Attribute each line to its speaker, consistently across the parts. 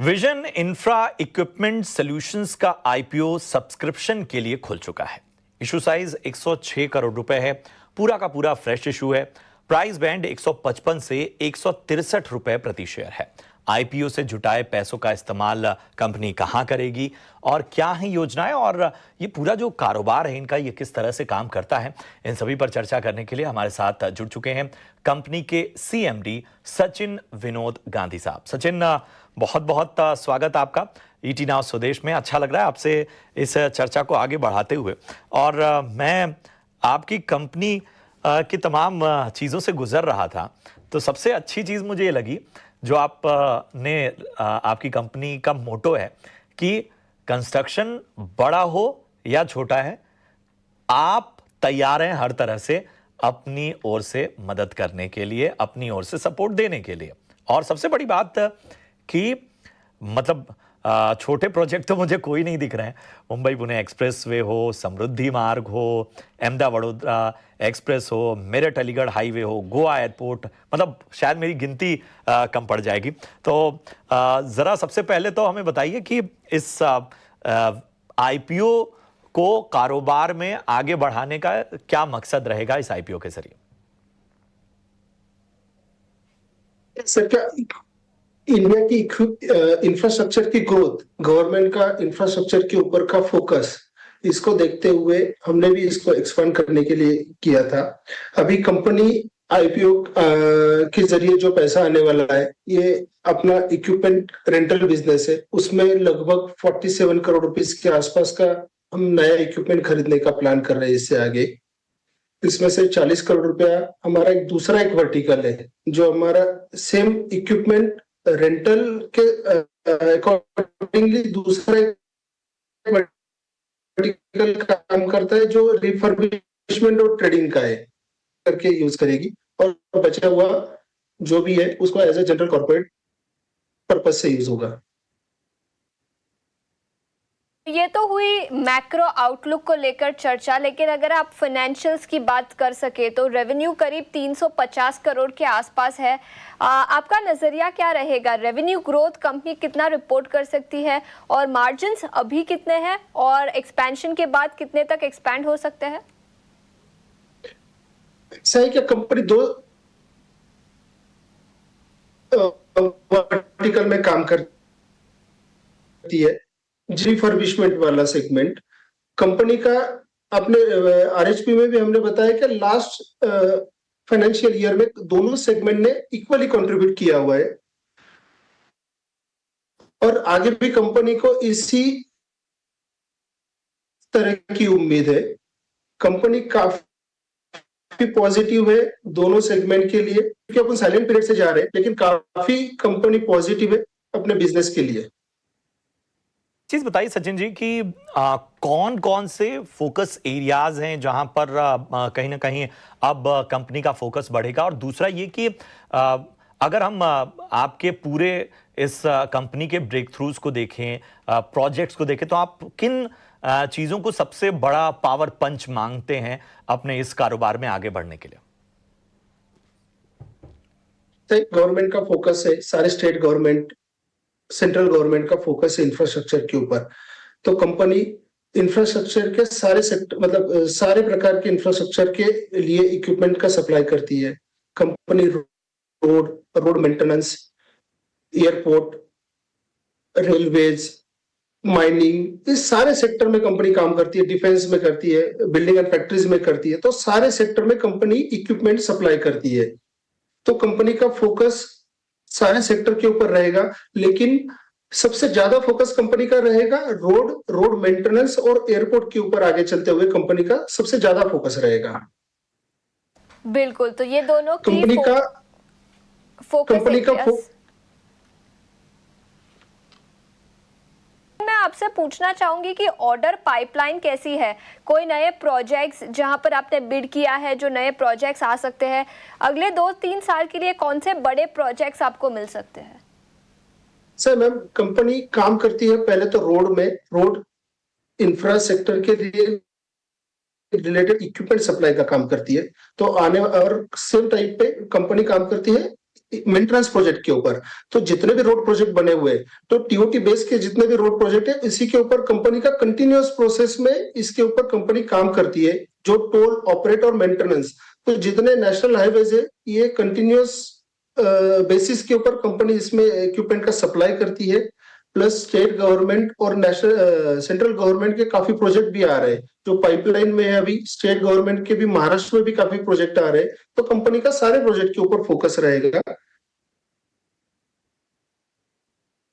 Speaker 1: Vision infra equipment solutions का IPO subscription के लिए खुल चुका है। इशू साइज 106 करोड़ रुपए है। पूरा का पूरा फ्रेश इशू है। प्राइस बैंड 155 से 163 रुपए प्रति शेयर है। आईपीओ से जुटाए पैसों का इस्तेमाल कंपनी कहां करेगी और क्या है योजनाएं और ये पूरा जो कारोबार है इनका ये किस तरह से काम करता है, इन सभी पर चर्चा करने के लिए हमारे साथ जुड़ चुके हैं कंपनी के सीएमडी सचिन विनोद गांधी साहब। सचिन, बहुत बहुत स्वागत आपका ईटी नाउ स्वदेश में। अच्छा लग रहा है आपसे इस चर्चा को आगे बढ़ाते हुए। और मैं आपकी कंपनी की तमाम चीज़ों से गुजर रहा था तो सबसे अच्छी चीज़ मुझे ये लगी जो आपने आपकी कंपनी का मोटो है कि कंस्ट्रक्शन बड़ा हो या छोटा है, आप तैयार हैं हर तरह से अपनी ओर से मदद करने के लिए, अपनी ओर से सपोर्ट देने के लिए। और सबसे बड़ी बात कि मतलब छोटे प्रोजेक्ट तो मुझे कोई नहीं दिख रहे हैं। मुंबई पुणे एक्सप्रेसवे हो, समृद्धि मार्ग हो, अहमदाबाद वडोदरा एक्सप्रेस हो, मेरठ अलीगढ़ हाईवे हो, गोवा एयरपोर्ट, मतलब शायद मेरी गिनती कम पड़ जाएगी। तो ज़रा सबसे पहले तो हमें बताइए कि इस आईपीओ को कारोबार में आगे बढ़ाने का क्या मकसद रहेगा इस आईपीओ के जरिए?
Speaker 2: सर, क्या इंडिया की इंफ्रास्ट्रक्चर की ग्रोथ, गवर्नमेंट का इंफ्रास्ट्रक्चर के ऊपर का फोकस, इसको देखते हुए हमने भी इसको एक्सपांड करने के लिए किया था। अभी कंपनी आईपीओ के जरिए जो पैसा आने वाला है ये अपना इक्विपमेंट रेंटल बिजनेस है, उसमें लगभग 47 करोड़ रुपीस के आसपास का हम नया इक्विपमेंट खरीदने का प्लान कर रहे हैं। इससे आगे इसमें से 40 करोड़ रुपया हमारा एक वर्टिकल है जो हमारा सेम इक्विपमेंट रेंटल के अकॉर्डिंगली दूसरा वर्टिकल काम करता है जो रिफर्बिशमेंट और ट्रेडिंग का है, करके यूज करेगी। और बचा हुआ जो भी है उसको as a general corporate purpose से यूज होगा।
Speaker 3: ये तो हुई मैक्रो आउटलुक को लेकर चर्चा, लेकिन अगर आप फाइनेंशियल्स की बात कर सके तो रेवेन्यू करीब 350 करोड़ के आसपास है। आपका नजरिया क्या रहेगा? रेवेन्यू ग्रोथ कंपनी कितना रिपोर्ट कर सकती है और मार्जिन्स अभी कितने हैं और एक्सपेंशन के बाद कितने तक एक्सपैंड हो सकते हैं?
Speaker 2: सही क्या कंपनी दो वर्टिकल में काम करती है। रिफर्बिशमेंट वाला सेगमेंट कंपनी का अपने आरएचपी में भी हमने बताया कि लास्ट फाइनेंशियल ईयर में दोनों सेगमेंट ने इक्वली कंट्रीब्यूट किया हुआ है और आगे भी कंपनी को इसी तरह की उम्मीद है। कंपनी काफी पॉजिटिव है दोनों सेगमेंट के लिए, क्योंकि अपन साइलेंट पीरियड से जा रहे हैं, लेकिन काफी कंपनी पॉजिटिव है अपने बिजनेस के लिए।
Speaker 1: चीज बताइए सचिन जी कि कौन कौन से फोकस एरियाज हैं जहां पर कहीं ना कहीं अब कंपनी का फोकस बढ़ेगा, और दूसरा ये कि अगर हम आपके पूरे इस कंपनी के ब्रेक थ्रूज को देखें, प्रोजेक्ट्स को देखें, तो आप किन चीजों को सबसे बड़ा पावर पंच मांगते हैं अपने इस कारोबार में आगे बढ़ने के लिए?
Speaker 2: गवर्नमेंट का फोकस है, सारे स्टेट गवर्नमेंट, सेंट्रल गवर्नमेंट का फोकस है इंफ्रास्ट्रक्चर के ऊपर। तो कंपनी इंफ्रास्ट्रक्चर के सारे सेक्टर, मतलब सारे प्रकार के इंफ्रास्ट्रक्चर के लिए इक्विपमेंट का सप्लाई करती है। Company road maintenance, airport, railways, mining, इस सारे सेक्टर में कंपनी काम करती है। डिफेंस में करती है, बिल्डिंग एंड फैक्ट्रीज में करती है। तो सारे सेक्टर में कंपनी इक्विपमेंट सप्लाई करती है। तो कंपनी का फोकस सारे सेक्टर के ऊपर रहेगा, लेकिन सबसे ज्यादा फोकस कंपनी का रहेगा रोड मेंटेनेंस और एयरपोर्ट के ऊपर। आगे चलते हुए कंपनी का सबसे ज्यादा फोकस रहेगा।
Speaker 3: बिल्कुल, तो ये दोनों
Speaker 2: कंपनी का
Speaker 3: मैं आपसे पूछना चाहूंगी कि ऑर्डर पाइपलाइन कैसी है? कोई नए प्रोजेक्ट्स जहां पर आपने बिड किया है, जो नए प्रोजेक्ट्स आ सकते हैं अगले 2-3 साल के लिए, कौन से बड़े प्रोजेक्ट्स आपको मिल सकते हैं?
Speaker 2: सर मैम, कंपनी काम करती है पहले तो रोड इंफ्रा सेक्टर के लिए रिलेटेड इक्विपमेंट सप्लाई का काम करती है। तो आने और सेम टाइप पे कंपनी काम करती है मेंटेनेंस प्रोजेक्ट के ऊपर। तो जितने भी रोड प्रोजेक्ट बने हुए हैं, तो टीओटी बेस के जितने भी रोड प्रोजेक्ट है, इसी के ऊपर कंपनी का कंटिन्यूअस प्रोसेस में इसके ऊपर कंपनी काम करती है, जो टोल ऑपरेट और मेंटेनेंस। तो जितने नेशनल हाईवेज है, ये कंटिन्यूअस बेसिस के ऊपर कंपनी इसमें इक्विपमेंट का सप्लाई करती है। प्लस स्टेट गवर्नमेंट और नेशनल सेंट्रल गवर्नमेंट के काफी प्रोजेक्ट भी आ रहे हैं, जो पाइपलाइन में है अभी। स्टेट गवर्नमेंट के भी महाराष्ट्र में भी काफी प्रोजेक्ट आ रहे हैं, तो कंपनी का सारे प्रोजेक्ट के ऊपर फोकस रहेगा।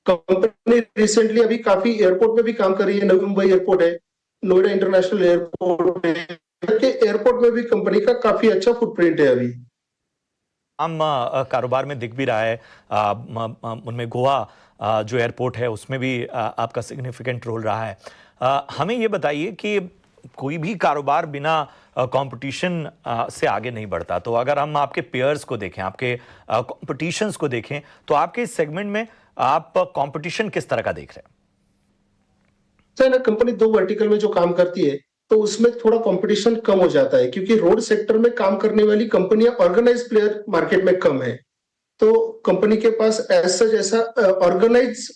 Speaker 2: कंपनी रिसेंटली अभी काफी एयरपोर्ट में भी काम कर रही है। नवी मुंबई एयरपोर्ट है, नोएडा इंटरनेशनल एयरपोर्ट है, एयरपोर्ट में भी कंपनी का काफी अच्छा फुटप्रिंट है अभी।
Speaker 1: आम कारोबार में दिख भी रहा है, उनमें गोवा जो एयरपोर्ट है उसमें भी आपका सिग्निफिकेंट रोल रहा है। हमें ये बताइए कि कोई भी कारोबार बिना कंपटीशन से आगे नहीं बढ़ता। तो अगर हम आपके पेयर्स को देखें, आपके कॉम्पिटिशन्स को देखें, तो आपके इस सेगमेंट में आप कंपटीशन किस तरह का देख रहे हैं?
Speaker 2: सर ना, कंपनी दो वर्टिकल में जो काम करती है, तो उसमें थोड़ा कंपटीशन कम हो जाता है, क्योंकि रोड सेक्टर में काम करने वाली कंपनियां ऑर्गेनाइज प्लेयर मार्केट में कम है। तो कंपनी के पास ऐसा ऑर्गेनाइज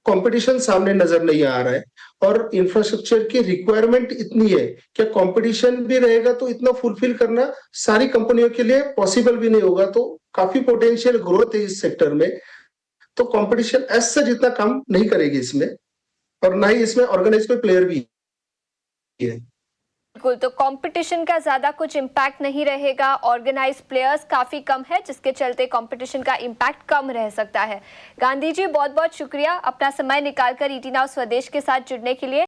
Speaker 2: कंपटीशन सामने नजर नहीं आ रहा है। और इंफ्रास्ट्रक्चर की रिक्वायरमेंट इतनी है कि कंपटीशन भी रहेगा तो इतना फुलफिल करना सारी कंपनियों के लिए पॉसिबल भी नहीं होगा। तो काफी पोटेंशियल ग्रोथ है इस सेक्टर में। तो कंपटीशन ऐसा जितना काम नहीं करेगी इसमें, और ना ही इसमें ऑर्गेनाइज कोई प्लेयर भी है।
Speaker 3: बिल्कुल, तो कंपटीशन का ज्यादा कुछ इम्पैक्ट नहीं रहेगा, ऑर्गेनाइज प्लेयर्स काफी कम है, जिसके चलते कंपटीशन का इम्पैक्ट कम रह सकता है। गांधी जी, बहुत बहुत शुक्रिया अपना समय निकालकर ईटी नाउ स्वदेश के साथ जुड़ने के लिए।